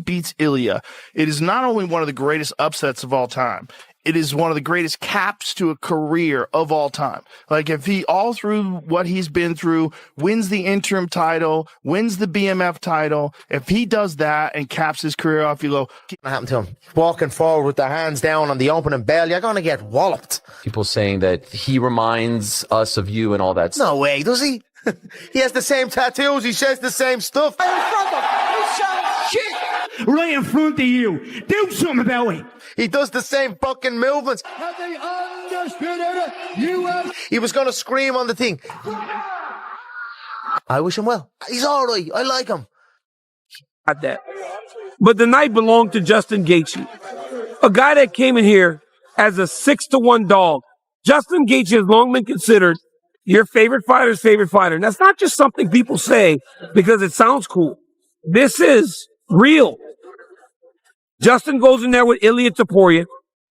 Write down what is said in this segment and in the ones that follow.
beats Ilya, it is not only one of the greatest upsets of all time, it is one of the greatest caps to a career of all time. Like, if he, all through what he's been through, wins the interim title, wins the BMF title, if he does that and caps his career off, you go, what happened to him? Walking forward with the hands down on the opening bell, you're going to get walloped. People saying that he reminds us of you and all that stuff. No way, does he? He has the same tattoos. He says the same stuff. Right in front of you. Do something about it. He does the same fucking movements. He was going to scream on the thing. I wish him well. He's all right. I like him. At that. But the night belonged to Justin Gaethje, a guy that came in here as a 6-1 dog. Justin Gaethje has long been considered your favorite fighter's favorite fighter. And that's not just something people say because it sounds cool. This is real. Justin goes in there with Ilya Topuria,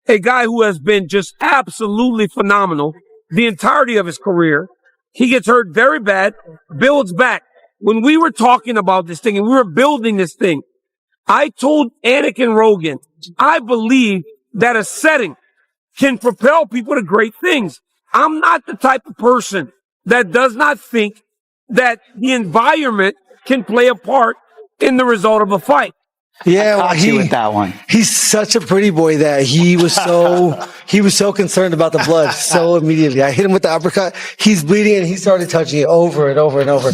a guy who has been just absolutely phenomenal the entirety of his career. He gets hurt very bad, builds back. When we were talking about this thing and we were building this thing, I told Anakin Rogan, I believe that a setting can propel people to great things. I'm not the type of person that does not think that the environment can play a part in the result of a fight. Yeah, well, with that one. He's such a pretty boy that he was so concerned about the blood so immediately. I hit him with the uppercut. He's bleeding and he started touching it over and over and over.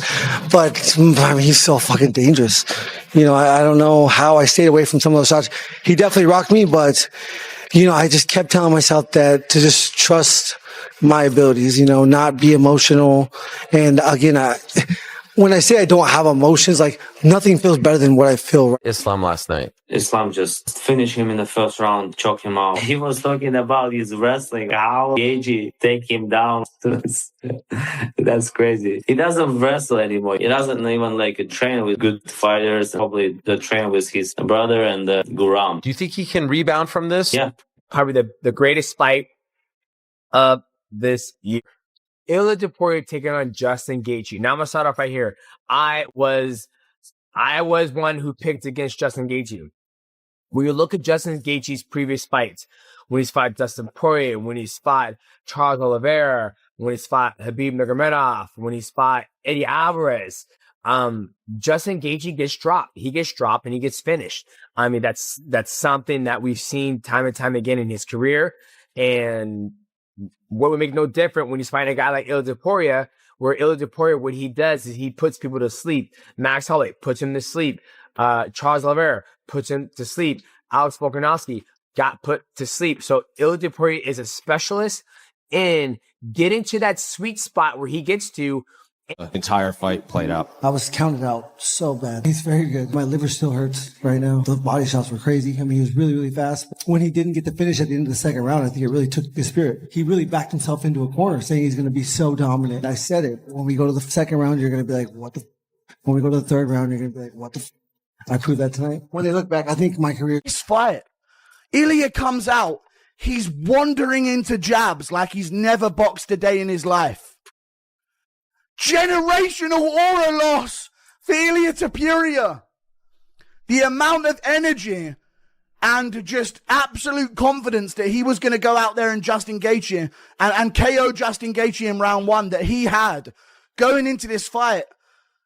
But I mean, he's so fucking dangerous. You know, I don't know how I stayed away from some of those shots. He definitely rocked me, but you know, I just kept telling myself that to just trust my abilities, you know, not be emotional. And again, when I say I don't have emotions, like nothing feels better than what I feel. Islam last night. Islam just finished him in the first round, choke him out. He was talking about his wrestling, how Gaethje take him down. That's crazy. He doesn't wrestle anymore. He doesn't even like train with good fighters. Probably the train with his brother and Guram. Do you think he can rebound from this? Yeah. Probably the greatest fight of this year. Ilya Topuria taking on Justin Gaethje. Now I'm gonna start off right here. I was one who picked against Justin Gaethje. When you look at Justin Gaethje's previous fights, when he's fought Dustin Poirier, when he's fought Charles Oliveira, when he's fought Khabib Nurmagomedov, when he's fought Eddie Alvarez, Justin Gaethje gets dropped. He gets dropped and he gets finished. I mean, that's something that we've seen time and time again in his career. And what would make no different when he's fighting a guy like Ilya Topuria, where Ilya Topuria, what he does is he puts people to sleep. Max Holloway puts him to sleep. Charles Oliveira puts him to sleep. Alex Volkanovski got put to sleep. So Ilya Topuria is a specialist in getting to that sweet spot where he gets to. The entire fight played out. I was counted out so bad. He's very good. My liver still hurts right now. The body shots were crazy. I mean, he was really, really fast. When he didn't get the finish at the end of the second round, I think it really took his spirit. He really backed himself into a corner saying he's going to be so dominant. I said it. When we go to the second round, you're going to be like, what the? When we go to the third round, you're going to be like, what the? I proved that tonight. When they look back, I think my career. this fight, Ilya comes out, he's wandering into jabs like he's never boxed a day in his life. Generational aura loss for Ilya Topuria. The amount of energy and just absolute confidence that he was going to go out there and Justin Gaethje and KO Justin Gaethje in round one that he had going into this fight,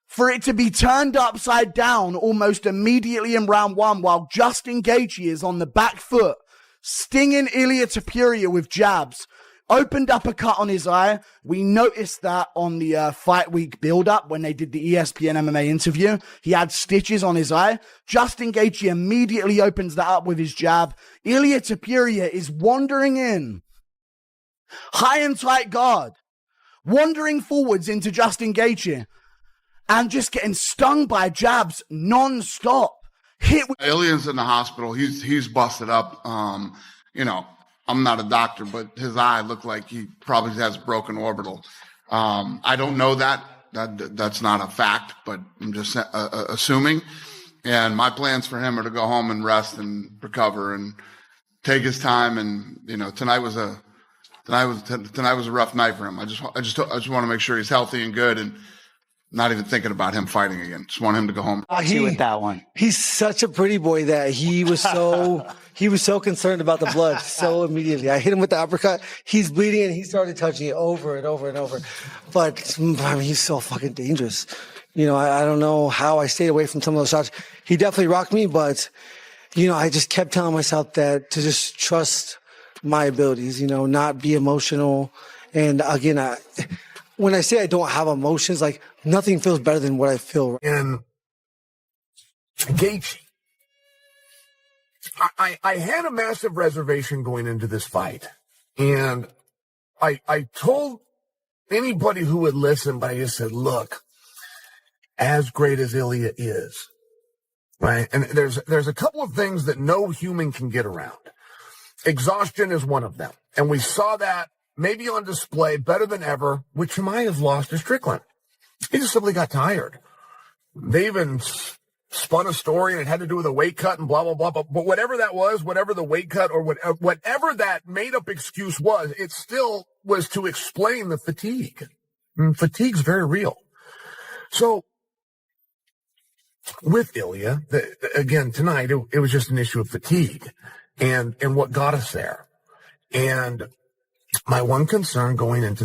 for it to be turned upside down almost immediately in round one while Justin Gaethje is on the back foot, stinging Ilya Topuria with jabs. Opened up a cut on his eye. We noticed that on the fight week build-up when they did the ESPN MMA interview. He had stitches on his eye. Justin Gaethje immediately opens that up with his jab. Ilya Topuria is wandering in, high and tight guard, wandering forwards into Justin Gaethje, and just getting stung by jabs non-stop. Ilya's in the hospital. He's busted up. You know, I'm not a doctor, but his eye looked like he probably has broken orbital. I don't know that's not a fact, but I'm just assuming. And my plans for him are to go home and rest and recover and take his time. And you know, tonight was a rough night for him. I just want to make sure he's healthy and good. And Not even thinking about him fighting again. Just want him to go home. With that one. He's such a pretty boy that he was so concerned about the blood so immediately. I hit him with the uppercut. He's bleeding and he started touching it over and over and over. But I mean, he's so fucking dangerous. You know, I don't know how I stayed away from some of those shots. He definitely rocked me, but you know, I just kept telling myself that to just trust my abilities, you know, not be emotional. And again, when I say I don't have emotions, like nothing feels better than what I feel. And Gaethje, I had a massive reservation going into this fight. And I told anybody who would listen, but I just said, look, as great as Ilya is, right? And there's a couple of things that no human can get around. Exhaustion is one of them. And we saw that maybe on display better than ever, which Chimaev's lost to Strickland. He just simply got tired. They even spun a story and it had to do with a weight cut and blah, blah, blah. But whatever that was, whatever the weight cut or whatever that made up excuse was, it still was to explain the fatigue. And fatigue's very real. So with Ilya, again, tonight, it was just an issue of fatigue and what got us there. And my one concern going into